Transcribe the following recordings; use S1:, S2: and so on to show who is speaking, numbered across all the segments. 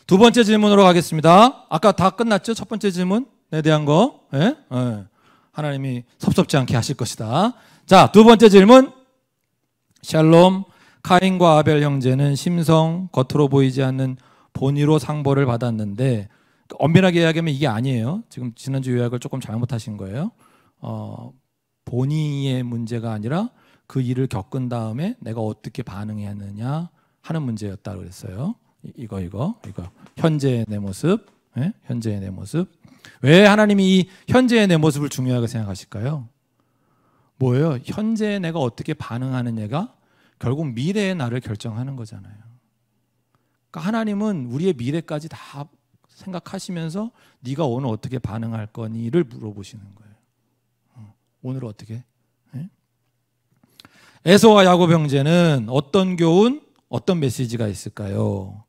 S1: 두 번째 질문으로 가겠습니다. 아까 다 끝났죠? 첫 번째 질문에 대한 거. 예? 하나님이 섭섭지 않게 하실 것이다. 자, 두 번째 질문. 샬롬, 카인과 아벨 형제는 심성, 겉으로 보이지 않는 본의로 상보를 받았는데, 엄밀하게 이야기하면 이게 아니에요. 지금 지난주 요약을 조금 잘못하신 거예요. 본의의 문제가 아니라 그 일을 겪은 다음에 내가 어떻게 반응했느냐 하는 문제였다고 그랬어요. 이거 현재의 내 모습. 네? 현재의 내 모습. 왜 하나님이 이 현재의 내 모습을 중요하게 생각하실까요? 뭐예요? 현재의 내가 어떻게 반응하느냐가 결국 미래의 나를 결정하는 거잖아요. 그러니까 하나님은 우리의 미래까지 다 생각하시면서 네가 오늘 어떻게 반응할 거니를 물어보시는 거예요. 오늘 어떻게? 네? 에서와 야곱 형제는 어떤 교훈, 어떤 메시지가 있을까요?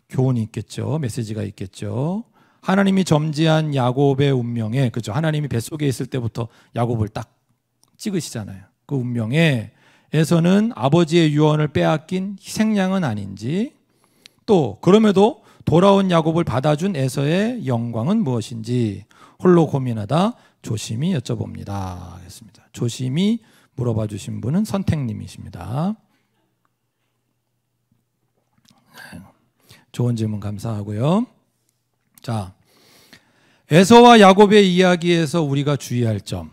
S1: 교훈이 있겠죠. 메시지가 있겠죠. 하나님이 점지한 야곱의 운명에, 그렇죠. 하나님이 뱃속에 있을 때부터 야곱을 딱 찍으시잖아요. 그 운명에 에서는 아버지의 유언을 빼앗긴 희생양은 아닌지, 또 그럼에도 돌아온 야곱을 받아준 에서의 영광은 무엇인지 홀로 고민하다 조심히 여쭤봅니다. 했습니다. 조심히 물어봐 주신 분은 선택님이십니다. 좋은 질문 감사하고요. 자, 에서와 야곱의 이야기에서 우리가 주의할 점,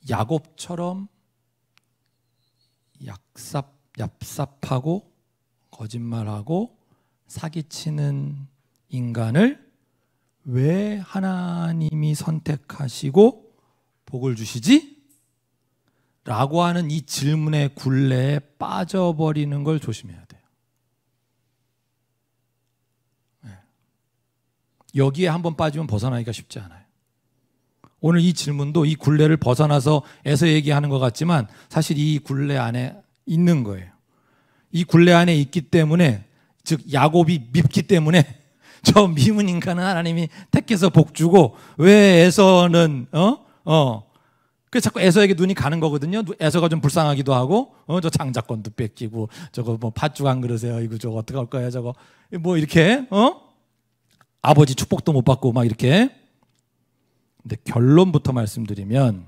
S1: 야곱처럼 얍삽하고 거짓말하고 사기치는 인간을 왜 하나님이 선택하시고 복을 주시지? 라고 하는 이 질문의 굴레에 빠져버리는 걸 조심해야 돼요. 여기에 한번 빠지면 벗어나기가 쉽지 않아요. 오늘 이 질문도 이 굴레를 벗어나서 에서 얘기하는 것 같지만 사실 이 굴레 안에 있는 거예요. 이 굴레 안에 있기 때문에, 즉 야곱이 밉기 때문에 저 미운 인간은 하나님이 택해서 복 주고 왜 에서는 그래서 자꾸 에서에게 눈이 가는 거거든요. 에서가 좀 불쌍하기도 하고 저 장자권도 뺏기고 저거 뭐 팥죽 안 그러세요. 이거 저거 어떻게 할 거야 저거 뭐 이렇게 아버지 축복도 못 받고 막 이렇게. 근데 결론부터 말씀드리면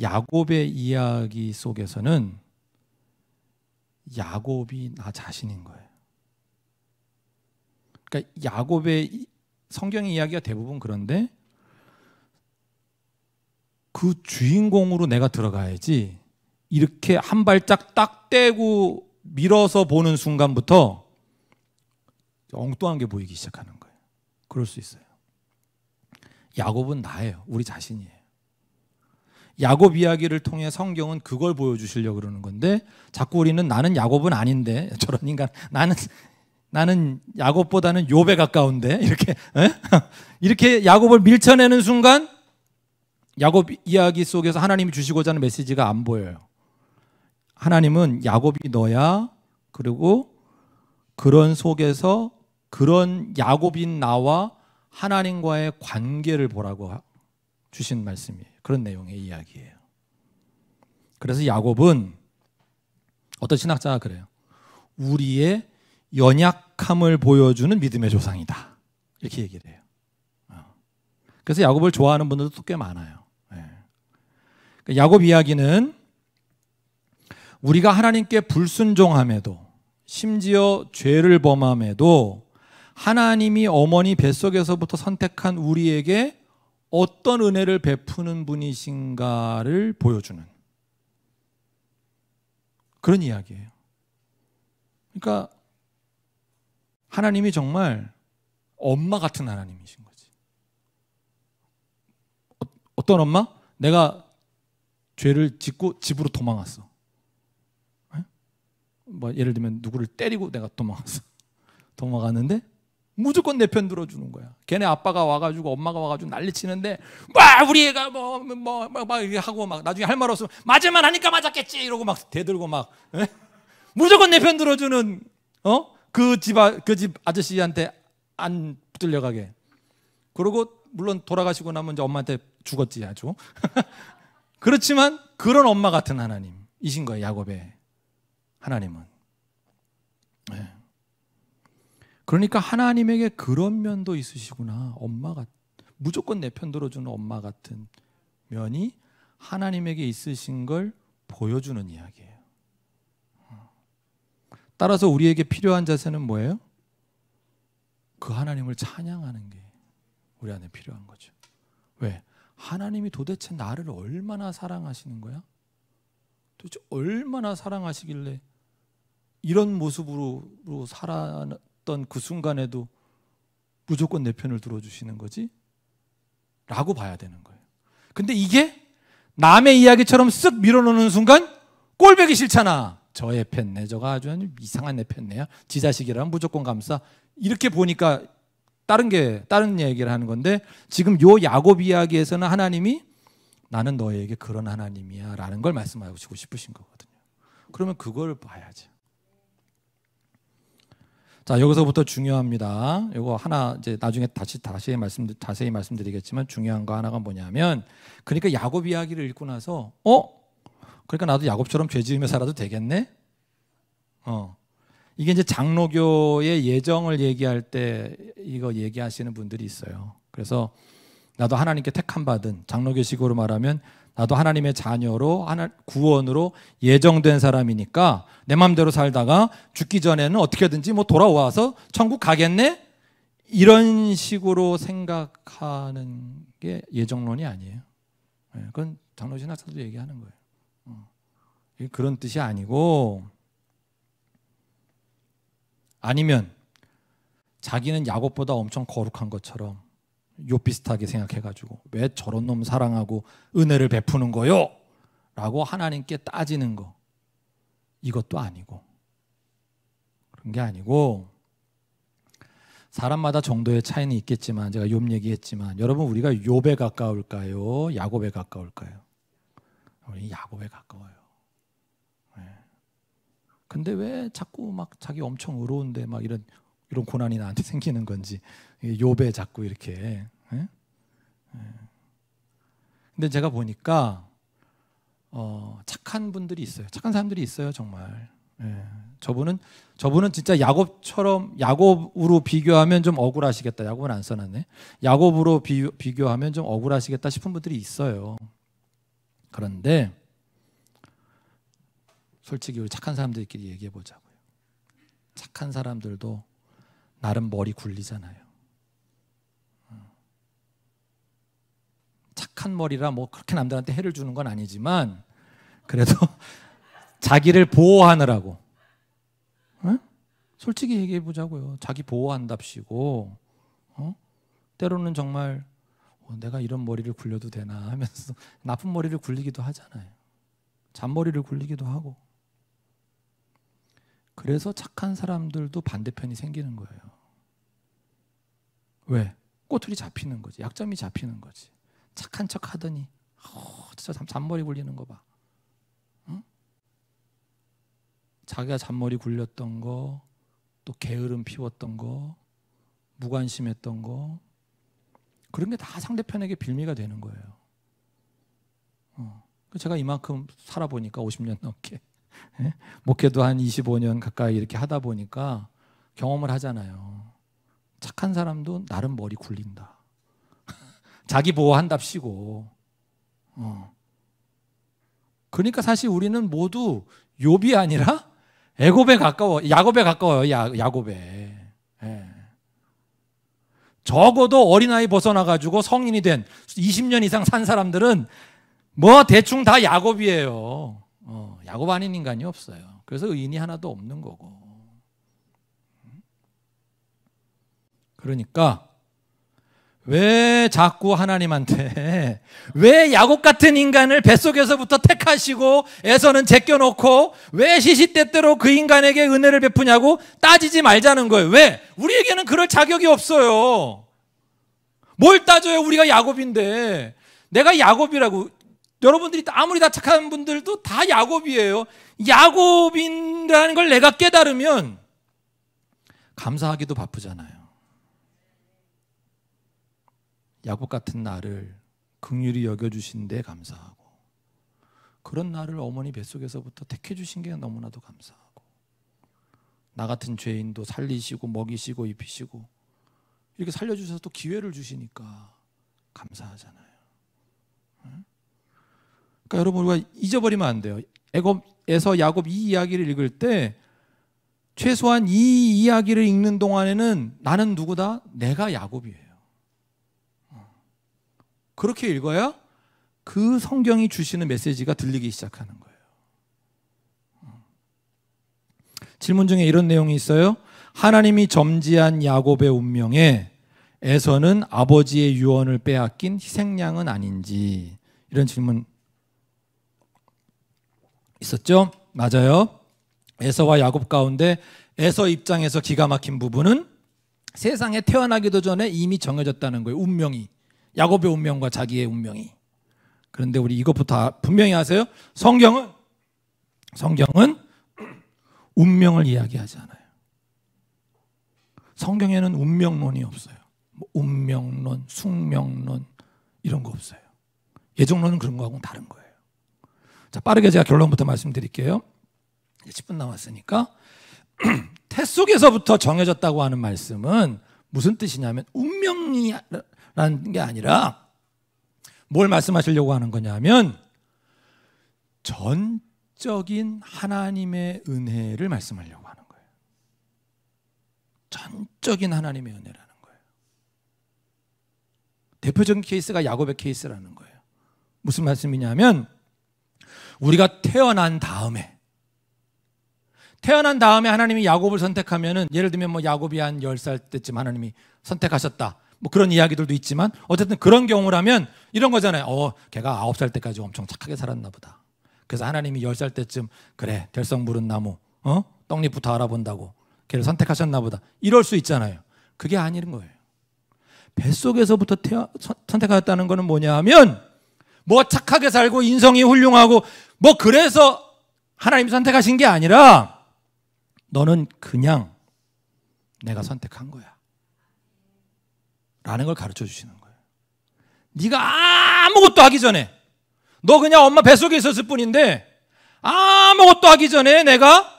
S1: 야곱의 이야기 속에서는 야곱이 나 자신인 거예요. 그러니까 야곱의 성경의 이야기가 대부분 그런데 그 주인공으로 내가 들어가야지 이렇게 한 발짝 딱 떼고 밀어서 보는 순간부터 엉뚱한 게 보이기 시작하는 거예요. 그럴 수 있어요. 야곱은 나예요. 우리 자신이에요. 야곱 이야기를 통해 성경은 그걸 보여주시려고 그러는 건데 자꾸 우리는 나는 야곱은 아닌데 저런 인간 나는 야곱보다는 욥에 가까운데 이렇게 야곱을 밀쳐내는 순간 야곱 이야기 속에서 하나님이 주시고자 하는 메시지가 안 보여요. 하나님은 야곱이 너야. 그리고 그런 속에서 그런 야곱인 나와 하나님과의 관계를 보라고 주신 말씀이에요. 그런 내용의 이야기예요. 그래서 야곱은 어떤 신학자가 그래요. 우리의 연약함을 보여주는 믿음의 조상이다. 이렇게 얘기를 해요. 그래서 야곱을 좋아하는 분들도 꽤 많아요. 야곱 이야기는 우리가 하나님께 불순종함에도 심지어 죄를 범함에도 하나님이 어머니 뱃속에서부터 선택한 우리에게 어떤 은혜를 베푸는 분이신가를 보여주는 그런 이야기예요. 그러니까 하나님이 정말 엄마 같은 하나님이신 거지. 어떤 엄마? 내가 죄를 짓고 집으로 도망갔어. 뭐 예를 들면 누구를 때리고 내가 도망갔는데 무조건 내 편 들어주는 거야. 걔네 아빠가 와가지고 엄마가 와가지고 난리치는데 막 우리 애가 막 이렇게 하고 막 나중에 할 말 없으면 맞을만 하니까 맞았겠지 이러고 막 대들고 막 무조건 내 편 들어주는 그 집 아저씨한테 안 붙들려가게. 그러고 물론 돌아가시고 나면 이제 엄마한테 죽었지 아주. 그렇지만 그런 엄마 같은 하나님이신 거예요. 야곱의 하나님은. 네. 그러니까 하나님에게 그런 면도 있으시구나. 무조건 내 편 들어주는 엄마 같은 면이 하나님에게 있으신 걸 보여주는 이야기예요. 따라서 우리에게 필요한 자세는 뭐예요? 그 하나님을 찬양하는 게 우리 안에 필요한 거죠. 왜? 하나님이 도대체 나를 얼마나 사랑하시는 거야? 도대체 얼마나 사랑하시길래 이런 모습으로 살았던 그 순간에도 무조건 내 편을 들어주시는 거지? 라고 봐야 되는 거예요. 근데 이게 남의 이야기처럼 쓱 밀어넣는 순간 꼴보기 싫잖아. 저의 팬네, 저가 아주 이상한 내 팬네야. 지 자식이라면 무조건 감싸. 이렇게 보니까 다른 얘기를 하는 건데, 지금 요 야곱 이야기에서는 하나님이 나는 너에게 그런 하나님이야 라는 걸 말씀하시고 싶으신 거거든요. 그러면 그걸 봐야죠. 자, 여기서부터 중요합니다. 이거 하나 이제 나중에 자세히 말씀드리겠지만 중요한 거 하나가 뭐냐면, 그러니까 야곱 이야기를 읽고 나서 그러니까 나도 야곱처럼 죄 지으며 살아도 되겠네? 이게 이제 장로교의 예정을 얘기할 때 이거 얘기하시는 분들이 있어요. 그래서 나도 하나님께 택함 받은, 장로교식으로 말하면 나도 하나님의 자녀로 구원으로 예정된 사람이니까 내 마음대로 살다가 죽기 전에는 어떻게든지 뭐 돌아와서 천국 가겠네? 이런 식으로 생각하는 게 예정론이 아니에요. 그건 장로 신학사도 얘기하는 거예요. 그런 뜻이 아니고, 아니면 자기는 야곱보다 엄청 거룩한 것처럼 욥 비슷하게 생각해가지고 왜 저런 놈 사랑하고 은혜를 베푸는 거요? 라고 하나님께 따지는 거, 이것도 아니고, 그런 게 아니고, 사람마다 정도의 차이는 있겠지만 제가 욥 얘기했지만, 여러분 우리가 욥에 가까울까요? 야곱에 가까울까요? 우리 야곱에 가까워요. 근데 왜 자꾸 막 자기 엄청 의로운데 막 이런 고난이 나한테 생기는 건지, 욥에 자꾸 이렇게. 근데 제가 보니까 착한 분들이 있어요. 착한 사람들이 있어요, 정말. 저분은 진짜 야곱으로 비교하면 좀 억울하시겠다. 야곱은 안 써놨네. 야곱으로 비교하면 좀 억울하시겠다 싶은 분들이 있어요. 그런데 솔직히 우리 착한 사람들끼리 얘기해 보자고요. 착한 사람들도 나름 머리 굴리잖아요. 착한 머리라 뭐 그렇게 남들한테 해를 주는 건 아니지만, 그래도 자기를 보호하느라고, 솔직히 얘기해 보자고요. 자기 보호한답시고, 때로는 정말 내가 이런 머리를 굴려도 되나 하면서 나쁜 머리를 굴리기도 하잖아요. 잔머리를 굴리기도 하고. 그래서 착한 사람들도 반대편이 생기는 거예요. 왜? 꼬투리 잡히는 거지. 약점이 잡히는 거지. 착한 척 하더니 진짜 잔머리 굴리는 거 봐. 자기가 잔머리 굴렸던 거, 또 게으름 피웠던 거, 무관심했던 거, 그런 게 다 상대편에게 빌미가 되는 거예요. 제가 이만큼 살아보니까 50년 넘게, 목회도 한 25년 가까이 이렇게 하다 보니까 경험을 하잖아요. 착한 사람도 나름 머리 굴린다. 자기 보호한답시고. 그러니까 사실 우리는 모두 욥이 아니라 야곱에 가까워요. 야곱에. 적어도 어린아이 벗어나가지고 성인이 된 20년 이상 산 사람들은 뭐 대충 다 야곱이에요. 야곱 아닌 인간이 없어요. 그래서 의인이 하나도 없는 거고. 그러니까 왜 자꾸 하나님한테 왜 야곱 같은 인간을 뱃속에서부터 택하시고 애서는 제껴놓고 왜 시시때때로 그 인간에게 은혜를 베푸냐고 따지지 말자는 거예요. 왜? 우리에게는 그럴 자격이 없어요. 뭘 따져요? 우리가 야곱인데. 내가 야곱이라고. 여러분들이 아무리 다 착한 분들도 다 야곱이에요. 야곱이라는 걸 내가 깨달으면 감사하기도 바쁘잖아요. 야곱 같은 나를 긍휼히 여겨주신 데 감사하고, 그런 나를 어머니 뱃속에서부터 택해 주신 게 너무나도 감사하고, 나 같은 죄인도 살리시고 먹이시고 입히시고 이렇게 살려주셔서 또 기회를 주시니까 감사하잖아요. 그러니까 여러분 우리가 잊어버리면 안 돼요. 애굽에서 야곱 이 이야기를 읽을 때 최소한 이 이야기를 읽는 동안에는 나는 누구다? 내가 야곱이에요. 그렇게 읽어야 그 성경이 주시는 메시지가 들리기 시작하는 거예요. 질문 중에 이런 내용이 있어요. 하나님이 점지한 야곱의 운명에 에서는 아버지의 유언을 빼앗긴 희생양은 아닌지, 이런 질문 있었죠? 맞아요. 에서와 야곱 가운데 에서 입장에서 기가 막힌 부분은 세상에 태어나기도 전에 이미 정해졌다는 거예요. 운명이, 야곱의 운명과 자기의 운명이. 그런데 우리 이것부터 분명히 아세요? 성경은 운명을 이야기하지 않아요. 성경에는 운명론이 없어요. 뭐 운명론, 숙명론 이런 거 없어요. 예정론은 그런 거하고는 다른 거예요. 자, 빠르게 제가 결론부터 말씀드릴게요. 10분 남았으니까. 태 속에서부터 정해졌다고 하는 말씀은 무슨 뜻이냐면 운명이라는 게 아니라 뭘 말씀하시려고 하는 거냐면 전적인 하나님의 은혜를 말씀하려고 하는 거예요. 전적인 하나님의 은혜라는 거예요. 대표적인 케이스가 야곱의 케이스라는 거예요. 무슨 말씀이냐면 우리가 태어난 다음에 하나님이 야곱을 선택하면은, 예를 들면 뭐 야곱이 한 10살 때쯤 하나님이 선택하셨다, 뭐 그런 이야기들도 있지만 어쨌든 그런 경우라면 이런 거잖아요. 걔가 9살 때까지 엄청 착하게 살았나 보다. 그래서 하나님이 10살 때쯤 그래 들성 부른 나무 떡잎부터 알아본다고 걔를 선택하셨나 보다, 이럴 수 있잖아요. 그게 아닌 거예요. 뱃속에서부터 선택하였다는 거는 뭐냐 하면 뭐 착하게 살고 인성이 훌륭하고 뭐 그래서 하나님이 선택하신 게 아니라 너는 그냥 내가 선택한 거야 라는 걸 가르쳐 주시는 거예요. 네가 아무것도 하기 전에, 너 그냥 엄마 뱃속에 있었을 뿐인데 아무것도 하기 전에 내가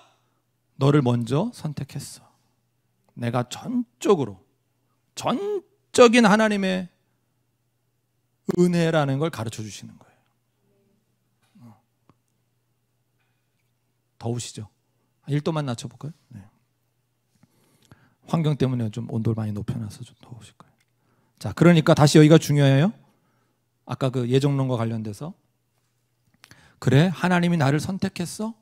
S1: 너를 먼저 선택했어. 내가 전적인 하나님의 은혜라는 걸 가르쳐 주시는 거예요. 더우시죠? 1도만 낮춰볼까요? 네. 환경 때문에 좀 온도를 많이 높여놔서 좀 더우실 거예요. 자, 그러니까 다시 여기가 중요해요. 아까 그 예정론과 관련돼서, 그래 하나님이 나를 선택했어?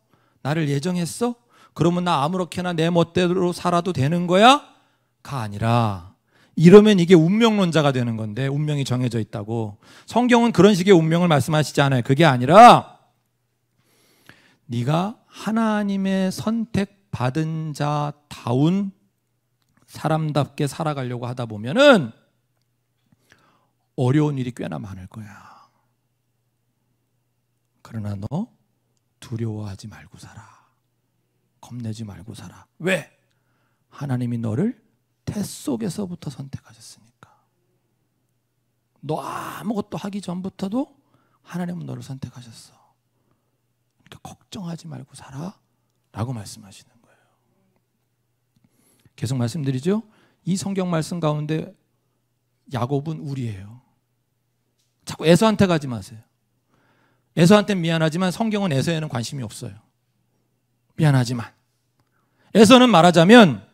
S1: 나를 예정했어? 그러면 나 아무렇게나 내 멋대로 살아도 되는 거야? 가 아니라, 이러면 이게 운명론자가 되는 건데, 운명이 정해져 있다고. 성경은 그런 식의 운명을 말씀하시지 않아요. 그게 아니라 네가 하나님의 선택받은 자다운 사람답게 살아가려고 하다 보면은 어려운 일이 꽤나 많을 거야. 그러나 너 두려워하지 말고 살아. 겁내지 말고 살아. 왜? 하나님이 너를 태 속에서부터 선택하셨으니까. 너 아무것도 하기 전부터도 하나님은 너를 선택하셨어. 그러니까 걱정하지 말고 살아 라고 말씀하시는 거예요. 계속 말씀드리죠. 이 성경 말씀 가운데 야곱은 우리예요. 자꾸 에서한테 가지 마세요. 에서한테는 미안하지만 성경은 에서에는 관심이 없어요. 미안하지만 에서는 말하자면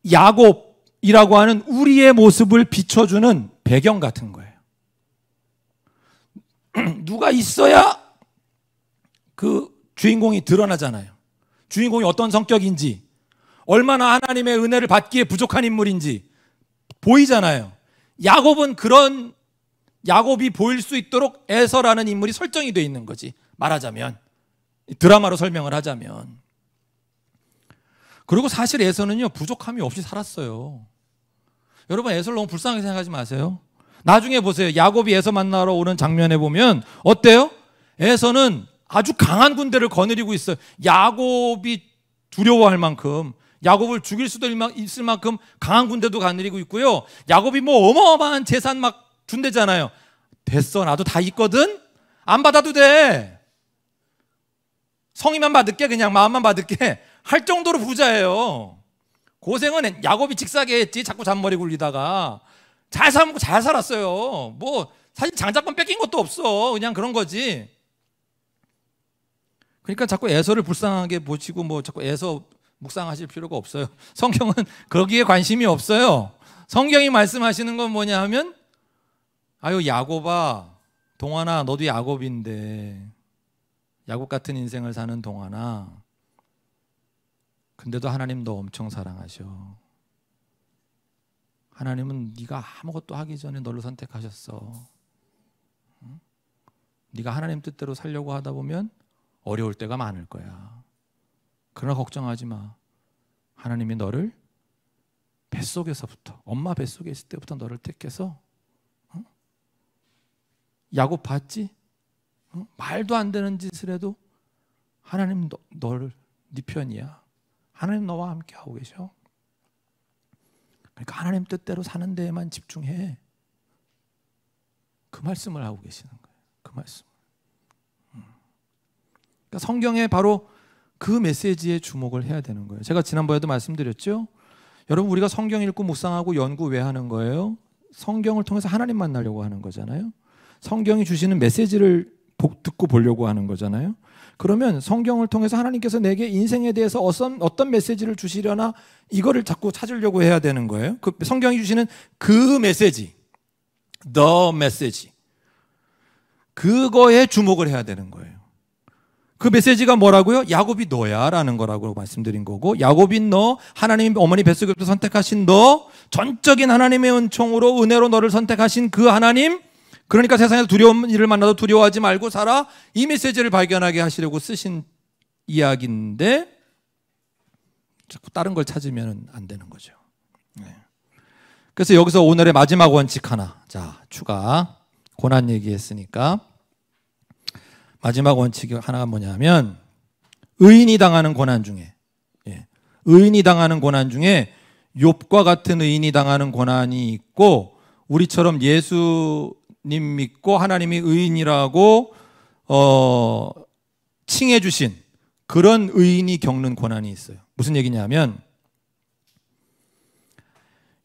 S1: 야곱이라고 하는 우리의 모습을 비춰주는 배경 같은 거예요. 누가 있어야 그 주인공이 드러나잖아요. 주인공이 어떤 성격인지, 얼마나 하나님의 은혜를 받기에 부족한 인물인지 보이잖아요. 야곱은 그런 야곱이 보일 수 있도록 에서라는 인물이 설정이 되어 있는 거지, 말하자면, 드라마로 설명을 하자면. 그리고 사실 에서는요 부족함이 없이 살았어요. 여러분 에서를 너무 불쌍하게 생각하지 마세요. 나중에 보세요. 야곱이 에서 만나러 오는 장면에 보면 어때요? 에서는 아주 강한 군대를 거느리고 있어요. 야곱이 두려워할 만큼, 야곱을 죽일 수도 있을 만큼 강한 군대도 거느리고 있고요. 야곱이 뭐 어마어마한 재산 막 준대잖아요. 됐어, 나도 다 있거든. 안 받아도 돼. 성의만 받을게, 그냥 마음만 받을게 할 정도로 부자예요. 고생은 야곱이 직사게 했지. 자꾸 잔머리 굴리다가 잘 살고 잘 살았어요. 뭐 사실 장자권 뺏긴 것도 없어. 그냥 그런 거지. 그러니까 자꾸 에서를 불쌍하게 보시고 뭐 자꾸 에서 묵상하실 필요가 없어요. 성경은 거기에 관심이 없어요. 성경이 말씀하시는 건 뭐냐 하면 아유 야곱아, 동안아 너도 야곱인데 야곱 같은 인생을 사는 동안아, 근데도 하나님 너 엄청 사랑하셔. 하나님은 네가 아무것도 하기 전에 너를 선택하셨어. 네가 하나님 뜻대로 살려고 하다 보면 어려울 때가 많을 거야. 그러나 걱정하지 마. 하나님이 너를 뱃속에서부터, 엄마 뱃속에 있을 때부터 너를 택해서 야곱 봤지? 말도 안 되는 짓을 해도 하나님 너를 네 편이야. 하나님 너와 함께 하고 계셔. 그러니까 하나님 뜻대로 사는 데에만 집중해. 그 말씀을 하고 계시는 거예요. 그 말씀. 그러니까 성경에 바로 그 메시지에 주목을 해야 되는 거예요. 제가 지난번에도 말씀드렸죠. 여러분 우리가 성경 읽고 묵상하고 연구 왜 하는 거예요? 성경을 통해서 하나님 만나려고 하는 거잖아요. 성경이 주시는 메시지를 듣고 보려고 하는 거잖아요. 그러면 성경을 통해서 하나님께서 내게 인생에 대해서 어떤 메시지를 주시려나 이거를 자꾸 찾으려고 해야 되는 거예요. 그 성경이 주시는 그 메시지, the message, 그거에 주목을 해야 되는 거예요. 그 메시지가 뭐라고요? 야곱이 너야 라는 거라고 말씀드린 거고, 야곱인 너, 하나님 어머니 뱃속에서 선택하신 너, 전적인 하나님의 은총으로 은혜로 너를 선택하신 그 하나님, 그러니까 세상에서 두려운 일을 만나도 두려워하지 말고 살아, 이 메시지를 발견하게 하시려고 쓰신 이야기인데 자꾸 다른 걸 찾으면 안 되는 거죠. 그래서 여기서 오늘의 마지막 원칙 하나, 자 추가, 고난 얘기했으니까 마지막 원칙이 하나가 뭐냐면, 의인이 당하는 고난 중에, 의인이 당하는 고난 중에 욥과 같은 의인이 당하는 고난이 있고, 우리처럼 예수님 믿고 하나님이 의인이라고 칭해 주신 그런 의인이 겪는 고난이 있어요. 무슨 얘기냐면,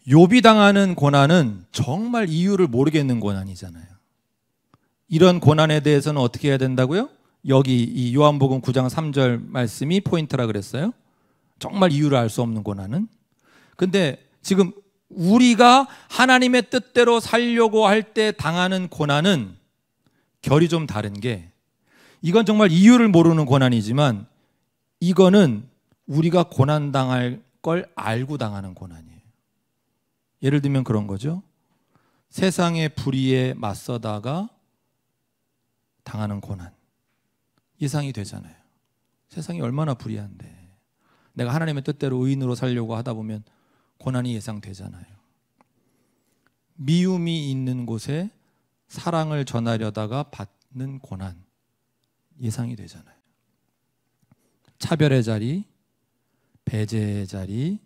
S1: 욥이 당하는 고난은 정말 이유를 모르겠는 고난이잖아요. 이런 고난에 대해서는 어떻게 해야 된다고요? 여기 이 요한복음 9장 3절 말씀이 포인트라 그랬어요. 정말 이유를 알 수 없는 고난은. 근데 지금 우리가 하나님의 뜻대로 살려고 할 때 당하는 고난은 결이 좀 다른 게, 이건 정말 이유를 모르는 고난이지만 이거는 우리가 고난당할 걸 알고 당하는 고난이에요. 예를 들면 그런 거죠. 세상의 불의에 맞서다가 당하는 고난. 예상이 되잖아요. 세상이 얼마나 불의한데 내가 하나님의 뜻대로 의인으로 살려고 하다 보면 고난이 예상되잖아요. 미움이 있는 곳에 사랑을 전하려다가 받는 고난, 예상이 되잖아요. 차별의 자리, 배제의 자리,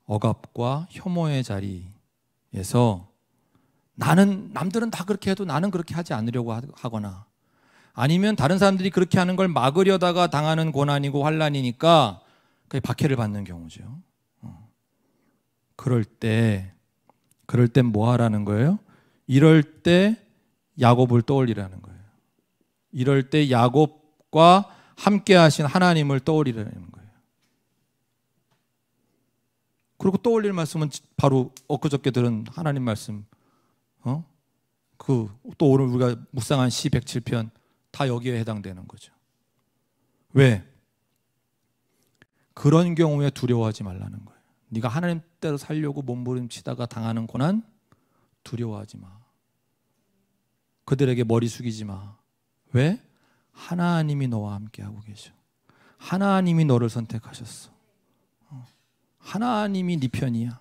S1: 억압과 혐오의 자리에서 남들은 다 그렇게 해도 나는 그렇게 하지 않으려고 하거나, 아니면 다른 사람들이 그렇게 하는 걸 막으려다가 당하는 고난이고 환난이니까 그게 박해를 받는 경우죠. 그럴 때 뭐 하라는 거예요? 이럴 때 야곱을 떠올리라는 거예요. 이럴 때 야곱과 함께 하신 하나님을 떠올리라는 거예요. 그리고 떠올릴 말씀은 바로 엊그저께 들은 하나님 말씀, 또 오늘 우리가 묵상한 시 107편 다 여기에 해당되는 거죠. 왜? 그런 경우에 두려워하지 말라는 거예요. 네가 하나님 뜻대로 살려고 몸부림치다가 당하는 고난 두려워하지 마. 그들에게 머리 숙이지 마. 왜? 하나님이 너와 함께하고 계셔. 하나님이 너를 선택하셨어. 하나님이 네 편이야.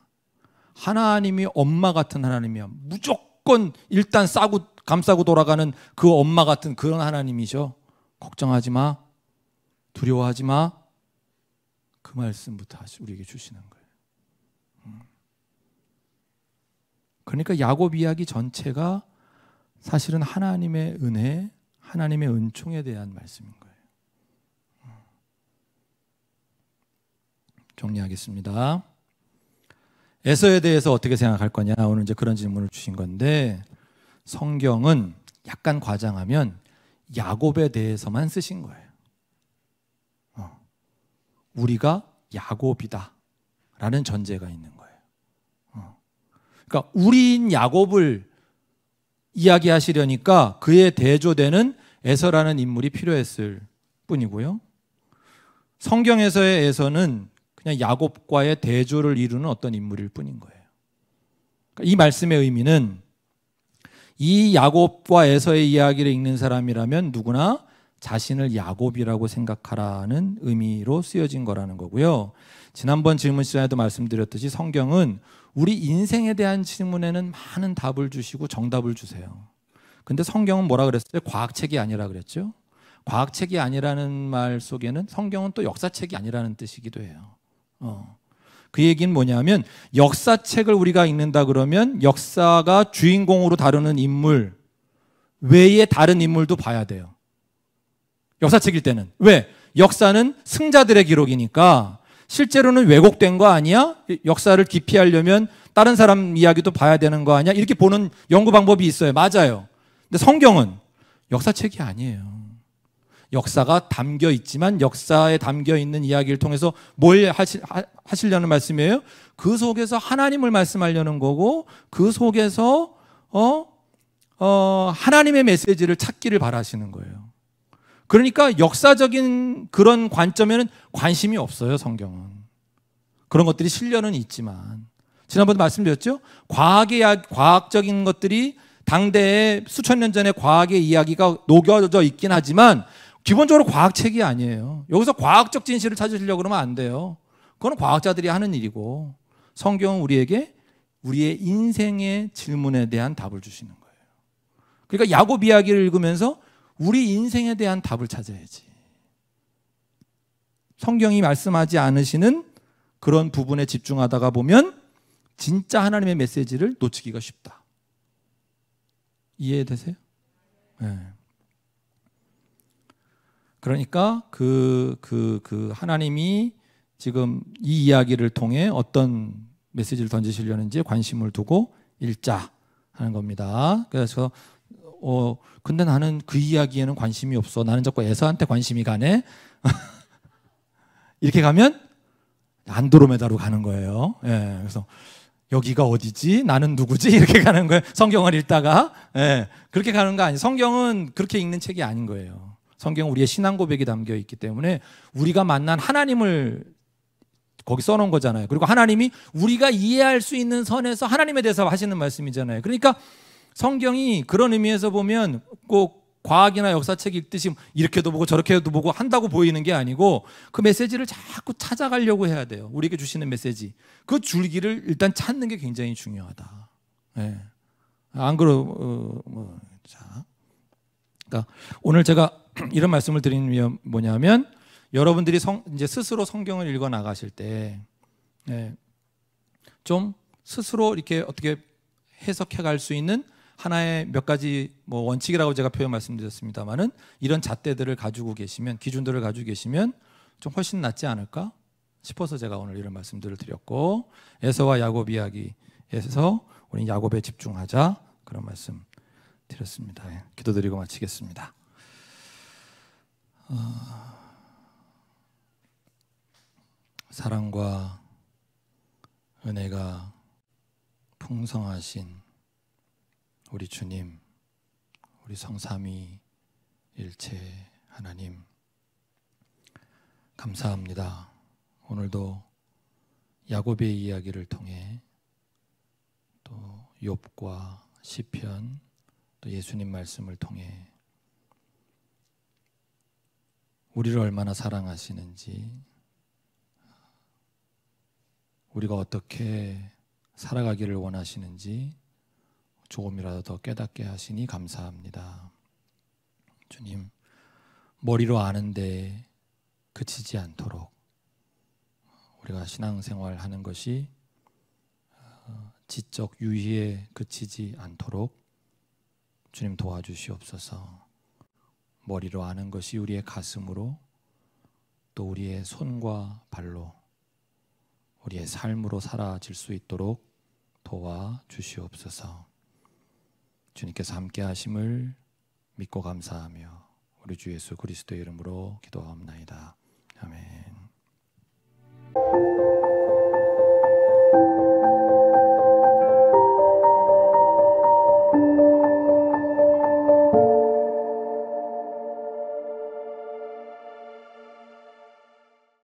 S1: 하나님이 엄마 같은 하나님이야. 무조건 일단 싸고 감싸고 돌아가는 그 엄마 같은 그런 하나님이셔. 걱정하지 마. 두려워하지 마. 그 말씀부터 우리에게 주시는 거예요. 그러니까 야곱 이야기 전체가 사실은 하나님의 은혜, 하나님의 은총에 대한 말씀인 거예요. 정리하겠습니다. 에서에 대해서 어떻게 생각할 거냐, 오늘 이제 그런 질문을 주신 건데, 성경은 약간 과장하면 야곱에 대해서만 쓰신 거예요. 우리가 야곱이다 라는 전제가 있는 거예요. 그러니까 우리인 야곱을 이야기하시려니까 그에 대조되는 에서라는 인물이 필요했을 뿐이고요. 성경에서의 에서는 그냥 야곱과의 대조를 이루는 어떤 인물일 뿐인 거예요. 그러니까 이 말씀의 의미는 이 야곱과 에서의 이야기를 읽는 사람이라면 누구나 자신을 야곱이라고 생각하라는 의미로 쓰여진 거라는 거고요. 지난번 질문 시간에도 말씀드렸듯이 성경은 우리 인생에 대한 질문에는 많은 답을 주시고 정답을 주세요. 근데 성경은 뭐라 그랬어요? 과학책이 아니라 그랬죠. 과학책이 아니라는 말 속에는 성경은 또 역사책이 아니라는 뜻이기도 해요. 그 얘기는 뭐냐면 역사책을 우리가 읽는다 그러면 역사가 주인공으로 다루는 인물 외에 다른 인물도 봐야 돼요. 역사책일 때는. 왜? 역사는 승자들의 기록이니까 실제로는 왜곡된 거 아니야? 역사를 깊이 하려면 다른 사람 이야기도 봐야 되는 거 아니야? 이렇게 보는 연구 방법이 있어요. 맞아요. 근데 성경은 역사책이 아니에요. 역사가 담겨 있지만 역사에 담겨 있는 이야기를 통해서 뭘 하시려는 말씀이에요? 그 속에서 하나님을 말씀하려는 거고 그 속에서 하나님의 메시지를 찾기를 바라시는 거예요. 그러니까 역사적인 그런 관점에는 관심이 없어요, 성경은. 그런 것들이 실려는 있지만. 지난번에 말씀드렸죠? 과학적인 것들이 당대에 수천 년 전에 과학의 이야기가 녹여져 있긴 하지만 기본적으로 과학책이 아니에요. 여기서 과학적 진실을 찾으시려고 그러면 안 돼요. 그건 과학자들이 하는 일이고 성경은 우리에게 우리의 인생의 질문에 대한 답을 주시는 거예요. 그러니까 야곱 이야기를 읽으면서 우리 인생에 대한 답을 찾아야지. 성경이 말씀하지 않으시는 그런 부분에 집중하다가 보면 진짜 하나님의 메시지를 놓치기가 쉽다. 이해되세요? 네. 그러니까 그 하나님이 지금 이 이야기를 통해 어떤 메시지를 던지시려는지 관심을 두고 읽자 하는 겁니다. 그래서 근데 나는 그 이야기에는 관심이 없어. 나는 자꾸 에서한테 관심이 가네. 이렇게 가면 안드로메다로 가는 거예요. 예, 그래서 여기가 어디지? 나는 누구지? 이렇게 가는 거예요. 성경을 읽다가. 예, 그렇게 가는 거 아니에요. 성경은 그렇게 읽는 책이 아닌 거예요. 성경은 우리의 신앙 고백이 담겨 있기 때문에 우리가 만난 하나님을 거기 써놓은 거잖아요. 그리고 하나님이 우리가 이해할 수 있는 선에서 하나님에 대해서 하시는 말씀이잖아요. 그러니까 성경이 그런 의미에서 보면 꼭 과학이나 역사책 읽듯이 이렇게도 보고 저렇게도 보고 한다고 보이는 게 아니고 그 메시지를 자꾸 찾아가려고 해야 돼요. 우리에게 주시는 메시지. 그 줄기를 일단 찾는 게 굉장히 중요하다. 네. 안 자. 그러니까 오늘 제가 이런 말씀을 드리는 이유는 뭐냐면 여러분들이 이제 스스로 성경을 읽어 나가실 때 좀 스스로 이렇게 어떻게 해석해 갈 수 있는 하나의 몇 가지 원칙이라고 제가 표현 말씀드렸습니다만은 이런 잣대들을 가지고 계시면 기준들을 가지고 계시면 좀 훨씬 낫지 않을까 싶어서 제가 오늘 이런 말씀들을 드렸고 에서와 야곱 이야기에서 우리 야곱에 집중하자 그런 말씀 드렸습니다. 기도드리고 마치겠습니다. 사랑과 은혜가 풍성하신 우리 주님, 우리 성삼위일체 하나님 감사합니다. 오늘도 야곱의 이야기를 통해 또 욥과 시편 또 예수님 말씀을 통해 우리를 얼마나 사랑하시는지 우리가 어떻게 살아가기를 원하시는지 조금이라도 더 깨닫게 하시니 감사합니다. 주님, 머리로 아는데 그치지 않도록 우리가 신앙생활 하는 것이 지적 유희에 그치지 않도록 주님 도와주시옵소서. 머리로 아는 것이 우리의 가슴으로 또 우리의 손과 발로 우리의 삶으로 사라질 수 있도록 도와주시옵소서. 주님께서 함께 하심을 믿고 감사하며 우리 주 예수 그리스도의 이름으로 기도하옵나이다. 아멘.